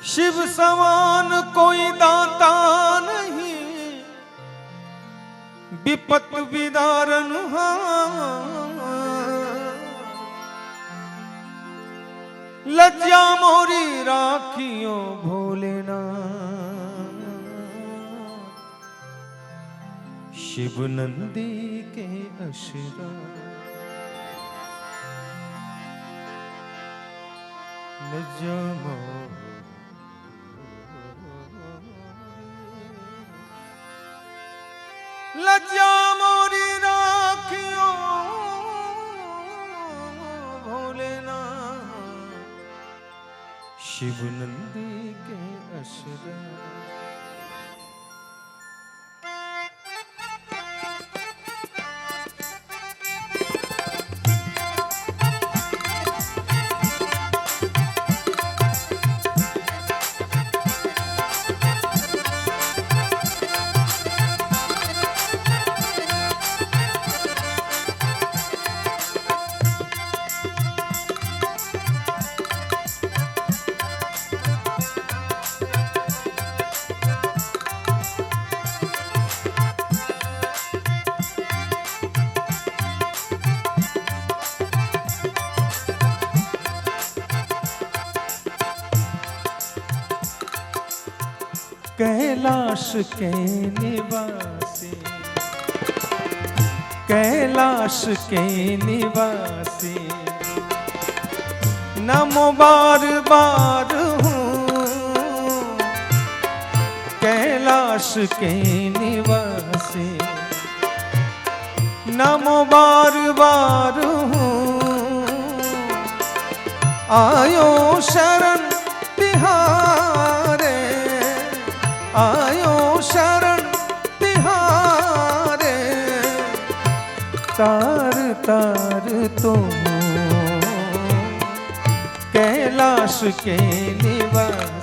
शिव समान कोई दाता नहीं, विपत विदारन लज्जा मोरी राखियो भोलेनाथ। शिव नंदी के अशरा लज्जा लज्जा मोरी राखियो भोलेनाथ। शिव नंदी के अशरा कैलाश के निवासी, कैलाश के निवासी नमो बार बार हूँ। कैलाश के निवासी नमो बार बार हूँ। आयो शरण तिहारे, आयो शरण तिहारे। तार तार तुम कैलाश के निवासी।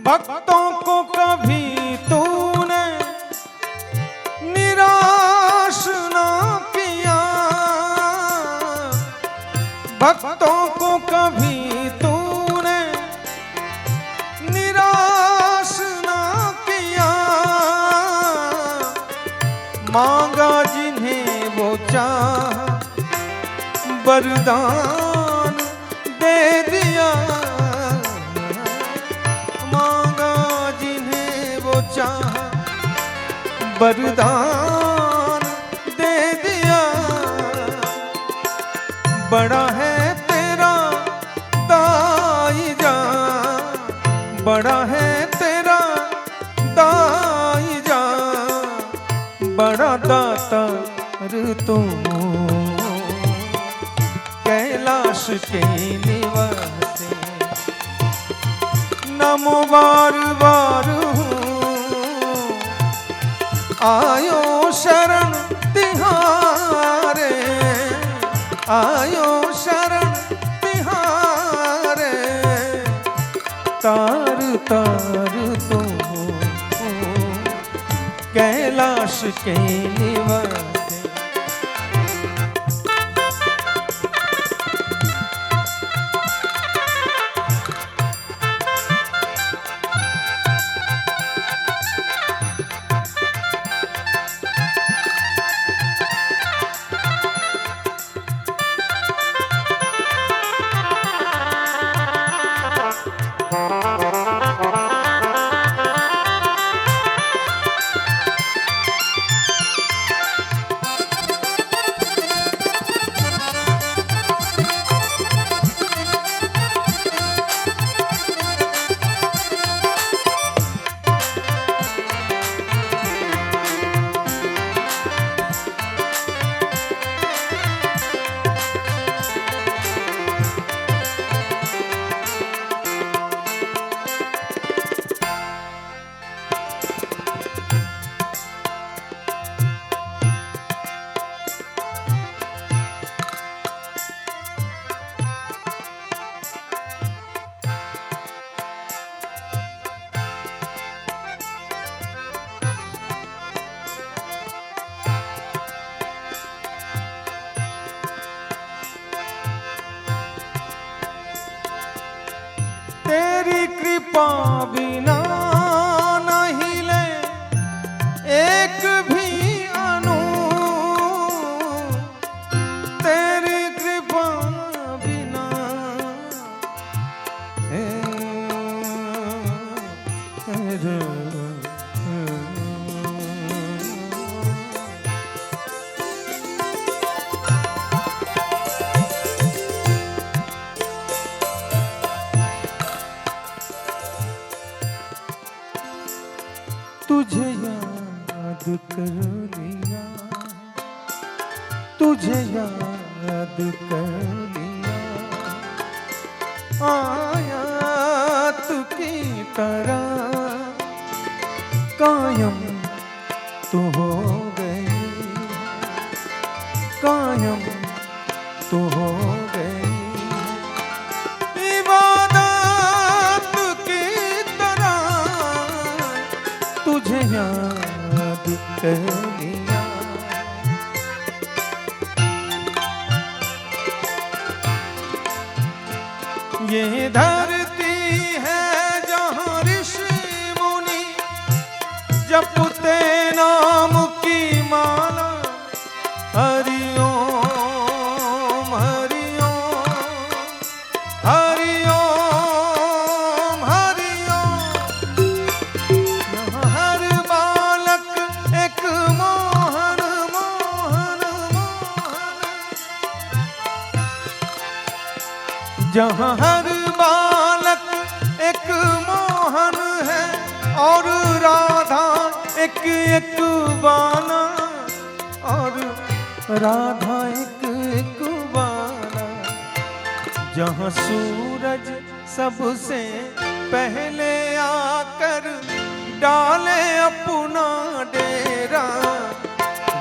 भक्तों को कभी तूने निराश ना किया, भक्तों को कभी तूने निराश ना किया। मांगा जिन्हें वो चाह वरदान दे दिया। वरदान दे दिया। बड़ा है तेरा दाई जान, बड़ा है तेरा दाई जान। बड़ा दातार तू कैलाश के निवासी। नमो बार बार आयो शरण तिहारे, आयो शरण तिहारे। तार तार तुम कैलाश के निवासी। कृपा बिना न हिले एक भी अणु, तेरी कृपा बिना तुझे याद कर लिया, तुझे याद कर लिया, आयात की तरह कायम तू हो गई, कायम तू हो गई, इबादत की तरह तुझे याद कर लिया। ये धरती है जहाँ ऋषि मुनि जपते नाम की माला, हरि ओम हरि ओम हरि ओम हरि ओम। यहाँ हर बालक एक मोहन मोहन मोहन, जहाँ हर बालक एक मोहन है और राधा एक एक बाला, और राधा एक एक बाला, जहाँ सूरज सबसे पहले आकर डाले अपना डेरा,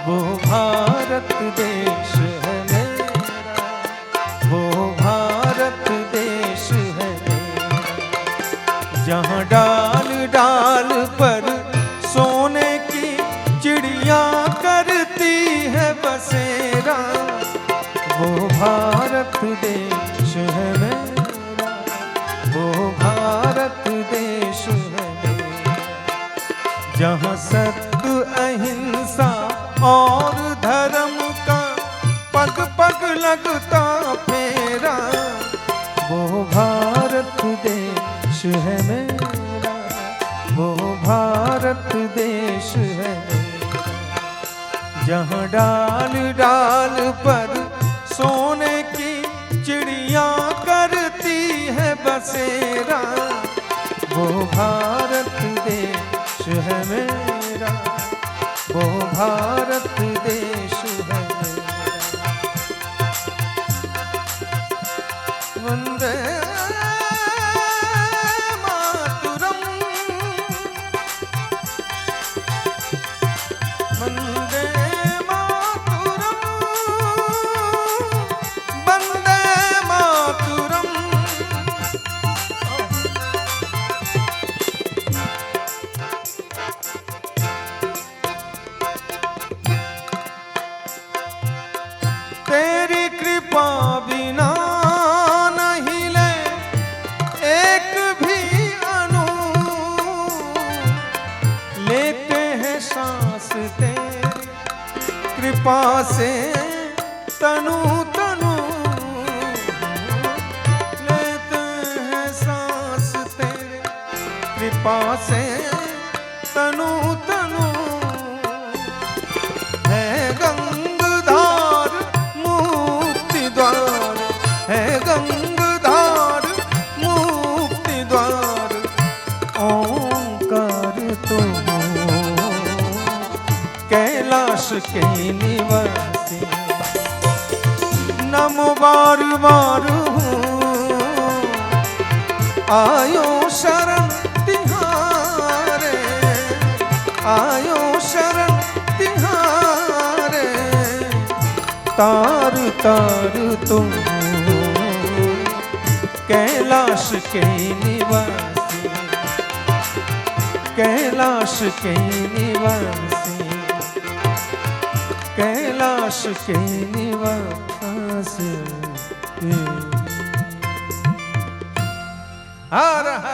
वो भारत देश है मेरा, वो भारत देश है मेरा, जहाँ डाल डाल पर सोने की चिड़िया करती है बसेरा, वो भारत देश है मेरा, वो भारत देश है मेरा, जहाँ सत्य अहिंसा और धर्म का पग पग लगता फेरा, वो भारत देश है मेरा, वो भारत देश है मेरा, जहाँ डाल डाल पर सोने की चिड़िया करती है बसेरा, वो भारत देश है मेरा, वो भारत देश है मेरा। वंदे मातरम, वंदे मातरम, वंदे मातरम। तेरी कृपा बिना नहीं ले एक भी अणु, लेते हैं सांस तेरी कृपा से तनु तनु, लेते हैं सांस तेरी कृपा से तनु तनु, है गंगाधार मुक्ति द्वार, है गंगाधार मुक्ति द्वार, ओंकार तुम कैलाश के निवासी, नमो बार बार आयो शरण तिहारे, आयो शरण तिहारे, तार तार तुम कैलाश के निवासी, कैलाश के निवासी, कैलाश के निवासी। हर हर